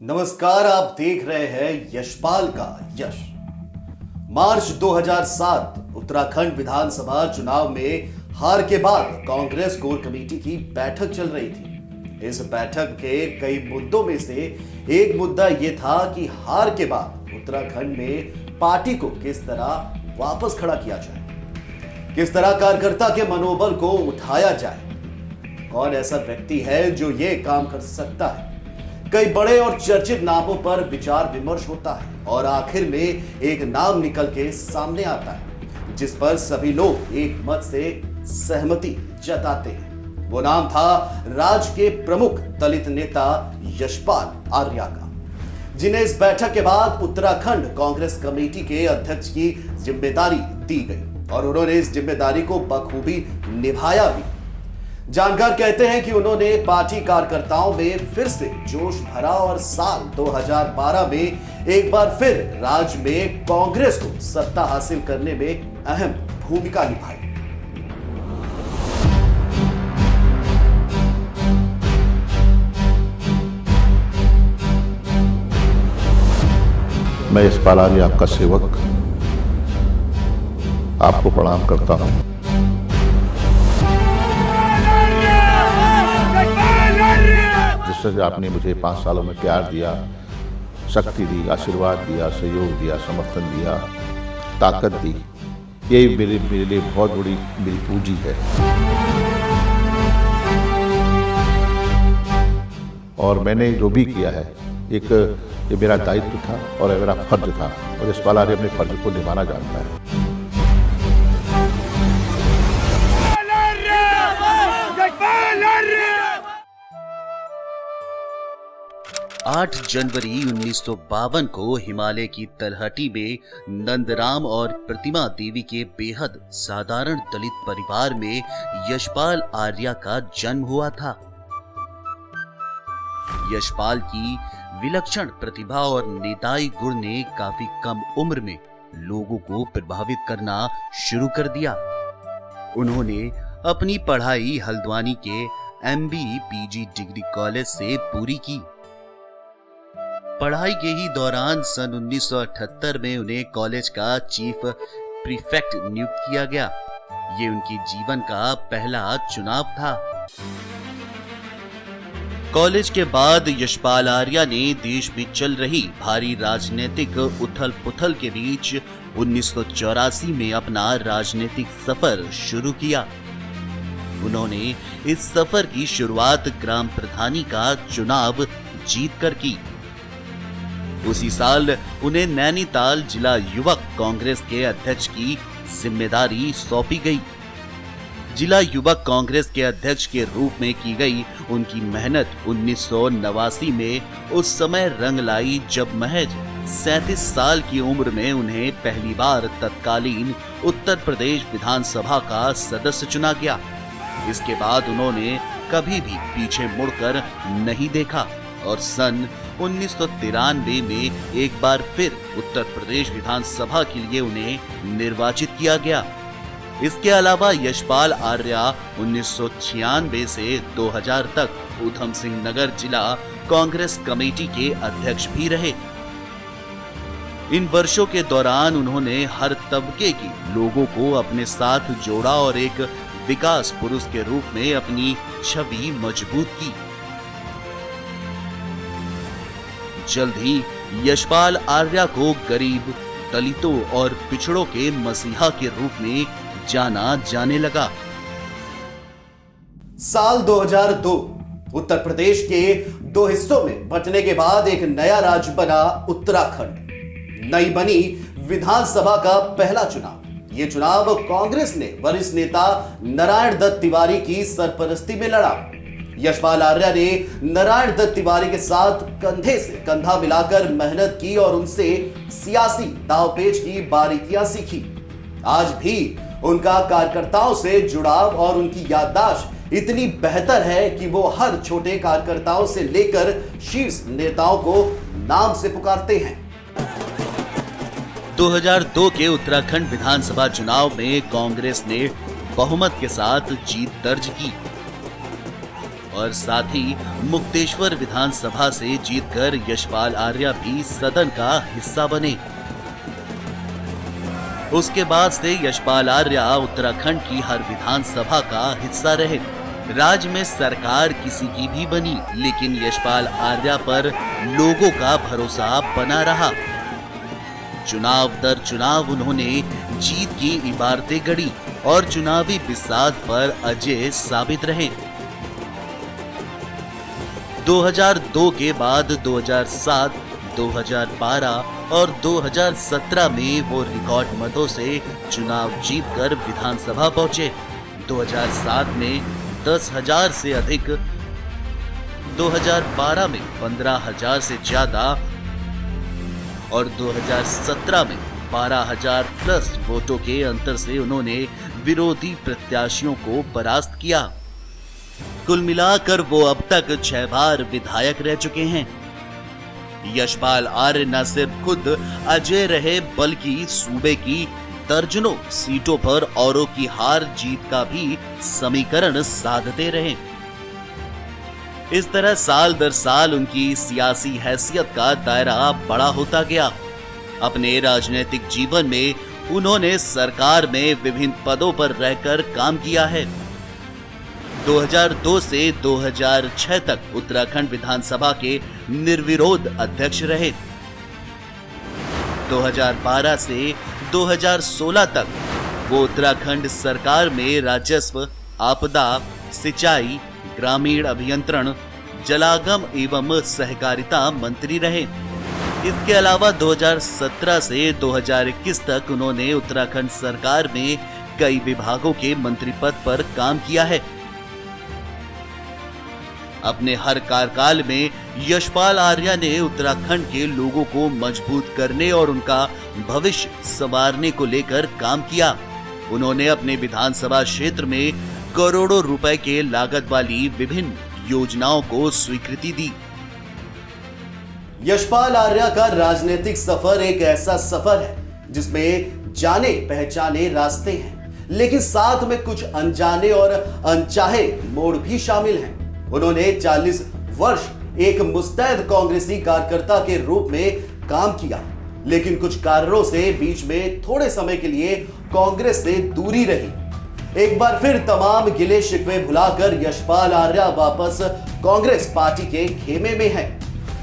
नमस्कार, आप देख रहे हैं यशपाल का यश। मार्च 2007 उत्तराखंड विधानसभा चुनाव में हार के बाद कांग्रेस कोर कमेटी की बैठक चल रही थी। इस बैठक के कई मुद्दों में से एक मुद्दा यह था कि हार के बाद उत्तराखंड में पार्टी को किस तरह वापस खड़ा किया जाए, किस तरह कार्यकर्ता के मनोबल को उठाया जाए, कौन ऐसा व्यक्ति है जो ये काम कर सकता है। कई बड़े और चर्चित नामों पर विचार विमर्श होता है और आखिर में एक नाम निकल के सामने आता है जिस पर सभी लोग एक मत से सहमति जताते हैं। वो नाम था राज्य के प्रमुख दलित नेता यशपाल आर्या का, जिन्हें इस बैठक के बाद उत्तराखंड कांग्रेस कमेटी के अध्यक्ष की जिम्मेदारी दी गई और उन्होंने इस जिम्मेदारी को बखूबी निभाया भी। जानकार कहते हैं कि उन्होंने पार्टी कार्यकर्ताओं में फिर से जोश भरा और साल 2012 में एक बार फिर राज्य में कांग्रेस को सत्ता हासिल करने में अहम भूमिका निभाई। मैं यशपाल आर्या, आपका सेवक, आपको प्रणाम करता हूं। जिस तरह से आपने मुझे 5 सालों में प्यार दिया, शक्ति दी, आशीर्वाद दिया, सहयोग दिया, समर्थन दिया, ताकत दी, यही मेरे लिए बहुत बड़ी मेरी पूंजी है। और मैंने जो भी किया है, ये मेरा दायित्व था और मेरा फर्ज था और यशपाल आर्या अपने फर्ज को निभाना जानता है। 8 जनवरी 1952 को हिमालय की तलहटी में नंदराम और प्रतिमा देवी के बेहद साधारण दलित परिवार में यशपाल आर्या का जन्म हुआ था। यशपाल की विलक्षण प्रतिभा और नेताई गुण ने काफी कम उम्र में लोगों को प्रभावित करना शुरू कर दिया। उन्होंने अपनी पढ़ाई हल्द्वानी के MB PG डिग्री कॉलेज से पूरी की। पढ़ाई के ही दौरान सन 1978 में उन्हें कॉलेज का चीफ प्रीफेक्ट नियुक्त किया गया। ये उनके जीवन का पहला चुनाव था। कॉलेज के बाद यशपाल आर्या ने देश में चल रही भारी राजनीतिक उथल-पुथल के बीच 1984 में अपना राजनीतिक सफर शुरू किया। उन्होंने इस सफर की शुरुआत ग्राम प्रधानी का चुनाव जीतकर की। उसी साल उन्हें नैनीताल जिला युवक कांग्रेस के अध्यक्ष की जिम्मेदारी सौंपी गई। जिला युवक कांग्रेस के अध्यक्ष के रूप में की गई उनकी मेहनत 1989 में उस समय रंग लाई जब महज 37 साल की उम्र में उन्हें पहली बार तत्कालीन उत्तर प्रदेश विधानसभा का सदस्य चुना गया। इसके बाद उन्होंने कभी भी पीछे मुड़कर नहीं देखा और सन 1993 में एक बार फिर उत्तर प्रदेश विधानसभा के लिए उन्हें निर्वाचित किया गया। इसके अलावा यशपाल आर्या 1996 से 2000 तक ऊधम सिंह नगर जिला कांग्रेस कमेटी के अध्यक्ष भी रहे। इन वर्षों के दौरान उन्होंने हर तबके के लोगों को अपने साथ जोड़ा और एक विकास पुरुष के रूप में अपनी छवि मजबूत की। जल्द ही यशपाल आर्या को गरीब, दलितों और पिछड़ों के मसीहा के रूप में जाना जाने लगा। साल 2002 उत्तर प्रदेश के 2 हिस्सों में बंटने के बाद एक नया राज्य बना उत्तराखंड। नई बनी विधानसभा का पहला चुनाव। यह चुनाव कांग्रेस ने वरिष्ठ नेता नारायण दत्त तिवारी की सरपरस्ती में लड़ा। यशपाल आर्या ने नारायण दत्त तिवारी के साथ कंधे से कंधा मिलाकर मेहनत की और उनसे सियासी दांवपेच की बारीकियां सीखी। आज भी उनका कार्यकर्ताओं से जुड़ाव और उनकी याददाश्त इतनी बेहतर है कि वो हर छोटे कार्यकर्ताओं से लेकर शीर्ष नेताओं को नाम से पुकारते हैं। 2002 के उत्तराखंड विधानसभा चुनाव में कांग्रेस ने बहुमत के साथ जीत दर्ज की। और साथ ही मुक्तेश्वर विधानसभा से जीतकर यशपाल आर्या भी सदन का हिस्सा बने। उसके बाद से यशपाल आर्या उत्तराखंड की हर विधानसभा का हिस्सा रहे। राज्य में सरकार किसी की भी बनी, लेकिन यशपाल आर्या पर लोगों का भरोसा बना रहा। चुनाव दर चुनाव उन्होंने जीत की इबारतें गढ़ी और चुनावी बिसात पर अजय साबित रहे। 2002 के बाद 2007, 2012 और 2017 में वो रिकॉर्ड मतों से चुनाव जीतकर विधानसभा पहुंचे। 2007 में 10,000 से अधिक, 2012 में 15,000 से ज्यादा और 2017 में 12,000 प्लस वोटों के अंतर से उन्होंने विरोधी प्रत्याशियों को परास्त किया। कुल मिलाकर वो अब तक 6 बार विधायक रह चुके हैं। यशपाल आर्य न सिर्फ खुद अजय रहे, बल्कि सूबे की दर्जनों सीटों पर औरों की हार जीत का भी समीकरण साधते रहे। इस तरह साल दर साल उनकी सियासी हैसियत का दायरा बड़ा होता गया। अपने राजनीतिक जीवन में उन्होंने सरकार में विभिन्न पदों पर रहकर काम किया है। 2002 से 2006 तक उत्तराखंड विधानसभा के निर्विरोध अध्यक्ष रहे। 2012 से 2016 तक वो उत्तराखंड सरकार में राजस्व, आपदा, सिंचाई, ग्रामीण अभियंत्रण, जलागम एवं सहकारिता मंत्री रहे। इसके अलावा 2017 से 2021 तक उन्होंने उत्तराखंड सरकार में कई विभागों के मंत्री पद पर काम किया है। अपने हर कार्यकाल में यशपाल आर्या ने उत्तराखंड के लोगों को मजबूत करने और उनका भविष्य संवारने को लेकर काम किया। उन्होंने अपने विधानसभा क्षेत्र में करोड़ों रुपए के लागत वाली विभिन्न योजनाओं को स्वीकृति दी। यशपाल आर्या का राजनीतिक सफर एक ऐसा सफर है जिसमें जाने पहचाने रास्ते हैं, लेकिन साथ में कुछ अनजाने और अनचाहे मोड़ भी शामिल हैं। उन्होंने 40 वर्ष एक मुस्तैद कांग्रेसी कार्यकर्ता के रूप में काम किया, लेकिन कुछ कारणों से बीच में थोड़े समय के लिए कांग्रेस से दूरी रही। एक बार फिर तमाम गिले शिकवे भुलाकर यशपाल आर्या वापस कांग्रेस पार्टी के खेमे में है,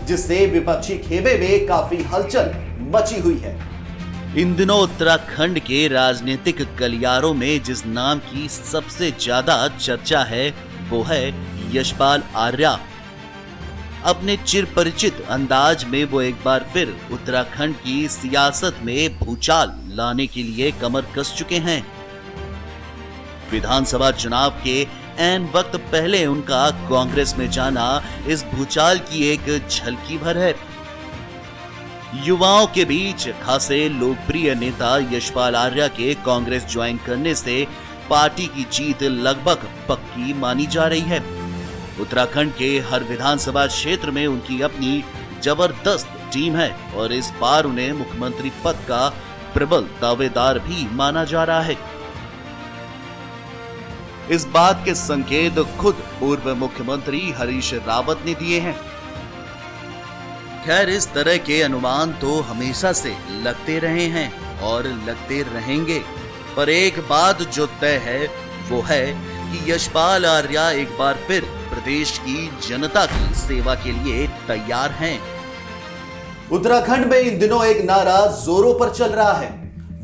जिससे विपक्षी खेमे में काफी हलचल मची हुई है। इन दिनों उत्तराखंड के राजनीतिक गलियारों में जिस नाम की सबसे ज्यादा चर्चा है वो है यशपाल आर्या। अपने चिरपरिचित अंदाज में वो एक बार फिर उत्तराखंड की सियासत में भूचाल लाने के लिए कमर कस चुके हैं। विधानसभा चुनाव के ऐन वक्त पहले उनका कांग्रेस में जाना इस भूचाल की एक झलकी भर है। युवाओं के बीच खासे लोकप्रिय नेता यशपाल आर्या के कांग्रेस ज्वाइन करने से पार्टी की जीत लगभग पक्की मानी जा रही है। उत्तराखंड के हर विधानसभा क्षेत्र में उनकी अपनी जबरदस्त टीम है और इस बार उन्हें मुख्यमंत्री पद का प्रबल दावेदार भी माना जा रहा है। इस बात के संकेत खुद पूर्व मुख्यमंत्री हरीश रावत ने दिए हैं। खैर, इस तरह के अनुमान तो हमेशा से लगते रहे हैं और लगते रहेंगे, पर एक बात जो तय है वो है कि यशपाल आर्या एक बार फिर प्रदेश की जनता की सेवा के लिए तैयार हैं। उत्तराखंड में इन दिनों एक नारा जोरों पर चल रहा है,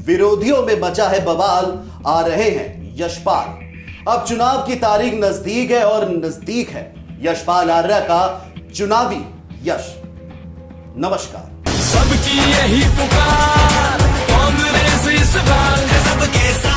विरोधियों में मचा है बवाल, आ रहे हैं यशपाल। अब चुनाव की तारीख नजदीक है और नजदीक है यशपाल आर्या का चुनावी यश। नमस्कार। सबकी यही पुकार, कांग्रेस इस बार सबके साथ।